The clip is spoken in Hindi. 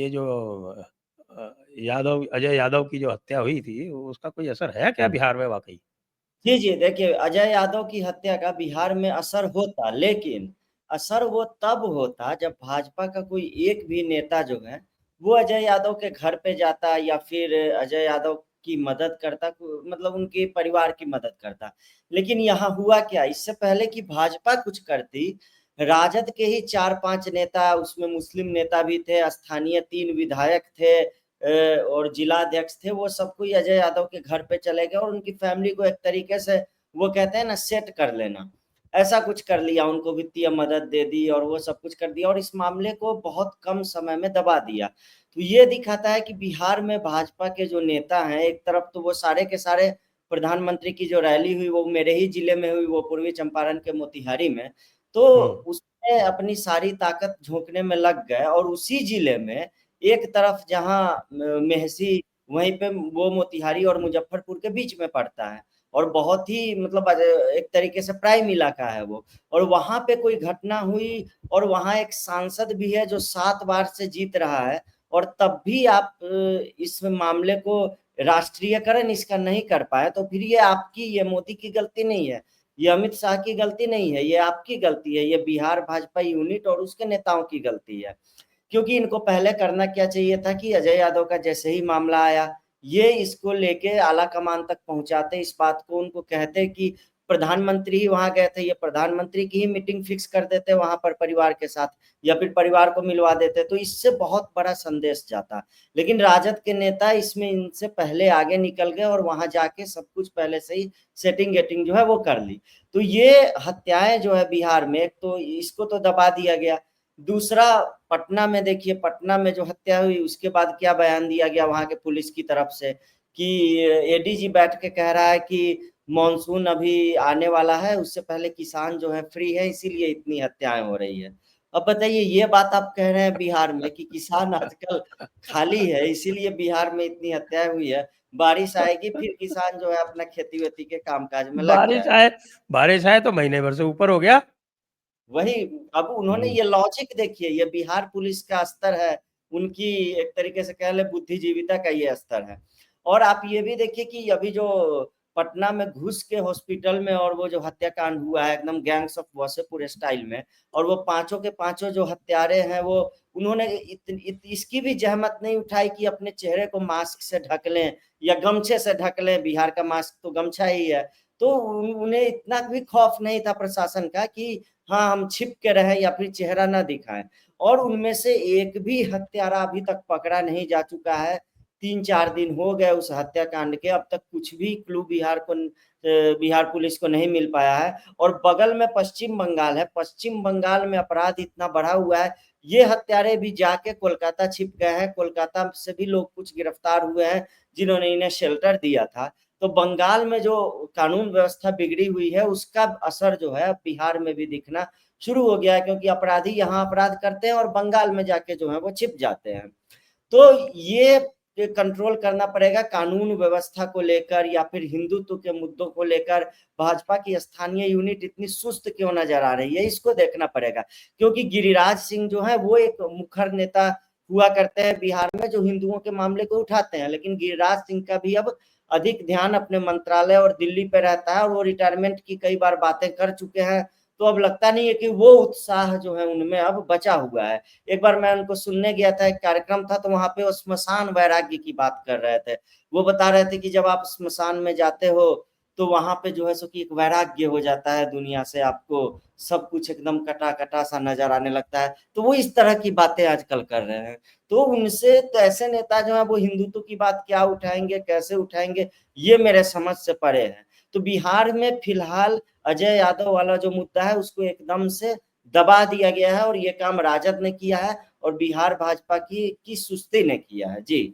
ये जो अजय यादव की जो हत्या हुई थी, उसका कोई असर है क्या बिहार में वाक़ई? जी, जी। देखिए, अजय यादव की हत्या का बिहार में असर होता, लेकिन असर वो तब होता जब भाजपा का कोई एक भी नेता जो है, वो अजय यादव के घर पे जाता या फिर अजय यादव की मदद करता, मतलब उनके परिवार की मदद करता। लेकिन यहाँ हुआ क्या, इससे पहले कि भाजपा कुछ करती, राजद के ही 4-5 नेता, उसमें मुस्लिम नेता भी थे, स्थानीय 3 विधायक थे, और जिलाध्यक्ष थे, वो सब कोई अजय यादव के घर पे चले गए और उनकी फैमिली को एक तरीके से, वो कहते हैं ना, सेट कर लेना, ऐसा कुछ कर लिया, उनको वित्तीय मदद दे दी और वो सब कुछ कर दिया और इस मामले को बहुत कम समय में दबा दिया। तो ये दिखाता है कि बिहार में भाजपा के जो नेता हैं, एक तरफ तो वो सारे के सारे, प्रधानमंत्री की जो रैली हुई वो मेरे ही जिले में हुई, वो पूर्वी चंपारण के मोतिहारी में, तो हुँ। उसमें अपनी सारी ताकत झोंकने में लग गए और उसी जिले में एक तरफ जहाँ मेहसी, वहीं पे वो मोतिहारी और मुजफ्फरपुर के बीच में पड़ता है और बहुत ही मतलब एक तरीके से प्राइम इलाका है वो, और वहां पे कोई घटना हुई और वहां एक सांसद भी है जो 7 बार से जीत रहा है, और तब भी आप इस मामले को राष्ट्रीयकरण इसका नहीं कर पाए, तो फिर ये आपकी, ये मोदी की गलती नहीं है, ये अमित शाह की गलती नहीं है, ये आपकी गलती है, ये बिहार भाजपा यूनिट और उसके नेताओं की गलती है। क्योंकि इनको पहले करना क्या चाहिए था कि अजय यादव का जैसे ही मामला आया, ये इसको लेके आला कमान तक पहुंचाते, इस बात को उनको कहते कि प्रधानमंत्री ही वहां गए थे, ये प्रधानमंत्री की ही मीटिंग फिक्स कर देते वहां पर परिवार के साथ, या फिर परिवार को मिलवा देते, तो इससे बहुत बड़ा संदेश जाता। लेकिन राजद के नेता इसमें इनसे पहले आगे निकल गए और वहां जाके सब कुछ पहले से ही सेटिंग गेटिंग जो है वो कर ली। तो ये हत्याएं जो है बिहार में, एक तो इसको तो दबा दिया गया, दूसरा पटना में देखिए, पटना में जो हत्या हुई उसके बाद क्या बयान दिया गया वहां के पुलिस की तरफ से कि एडीजी बैठ के कह रहा है कि मॉनसून अभी आने वाला है, उससे पहले किसान जो है फ्री है, इसीलिए इतनी हत्याएं हो रही है। अब बताइए, ये बात आप कह रहे हैं बिहार में कि किसान आजकल खाली है इसीलिए बिहार में इतनी हत्याएं हुई है, बारिश आएगी फिर किसान जो है अपना खेती वेती के कामकाज में लग बारिश जाएगा। आए बारिश आए तो महीने भर से ऊपर हो गया। वही, अब उन्होंने हुँ। ये लॉजिक देखिए, ये बिहार पुलिस का स्तर है, उनकी एक तरीके से कह ले बुद्धिजीविता का ये स्तर है। और आप ये भी देखिए कि अभी जो पटना में घुस के हॉस्पिटल में और वो जो हत्याकांड हुआ है एकदम गैंग्स ऑफ वासेपुर स्टाइल में, और वो पांचों के पांचों जो हत्यारे हैं वो, उन्होंने इसकी भी जहमत नहीं उठाई कि अपने चेहरे को मास्क से ढक लें या गमछे से ढक लें, बिहार का मास्क तो गमछा ही है। तो उन्हें इतना भी खौफ नहीं था प्रशासन का कि हाँ, हम छिप के रहें या फिर चेहरा ना दिखाएं। और उनमें से एक भी हत्यारा अभी तक पकड़ा नहीं जा चुका है। 3-4 दिन हो गए उस हत्याकांड के, अब तक कुछ भी क्लू बिहार पुलिस को नहीं मिल पाया है। और बगल में पश्चिम बंगाल है, पश्चिम बंगाल में अपराध इतना बढ़ा हुआ है, ये हत्यारे भी जाके कोलकाता छिप गए हैं, कोलकाता से भी लोग कुछ गिरफ्तार हुए हैं जिन्होंने इन्हें शेल्टर दिया था। तो बंगाल में जो कानून व्यवस्था बिगड़ी हुई है उसका असर जो है बिहार में भी दिखना शुरू हो गया है, क्योंकि अपराधी यहाँ अपराध करते हैं और बंगाल में जाके जो है वो छिप जाते हैं। तो ये कंट्रोल करना पड़ेगा कानून व्यवस्था को लेकर या फिर हिंदुत्व के मुद्दों को लेकर, भाजपा की स्थानीय यूनिट इतनी सुस्त क्यों नजर आ रही है, इसको देखना पड़ेगा। क्योंकि गिरिराज सिंह जो है वो एक मुखर नेता हुआ करते हैं बिहार में जो हिंदुओं के मामले को उठाते हैं, लेकिन गिरिराज सिंह का भी अब अधिक ध्यान अपने मंत्रालय और दिल्ली पे रहता है और वो रिटायरमेंट की कई बार बातें कर चुके हैं। तो अब लगता नहीं है कि वो उत्साह जो है उनमें अब बचा हुआ है। एक बार मैं उनको सुनने गया था, एक कार्यक्रम था, तो वहां पे वो स्मशान वैराग्य की बात कर रहे थे। वो बता रहे थे कि जब आप स्मशान में जाते हो तो वहां पे जो है सो कि एक वैराग्य हो जाता है दुनिया से, आपको सब कुछ एकदम कटा कटा सा नजर आने लगता है। तो वो इस तरह की बातें आजकल कर रहे हैं। तो उनसे तो ऐसे नेता जो है वो हिंदुत्व की बात क्या उठाएंगे, कैसे उठाएंगे, ये मेरे समझ से परे है। तो बिहार में फिलहाल अजय यादव वाला जो मुद्दा है उसको एकदम से दबा दिया गया है और ये काम राजद ने किया है और बिहार भाजपा की सुस्ती ने किया है। जी।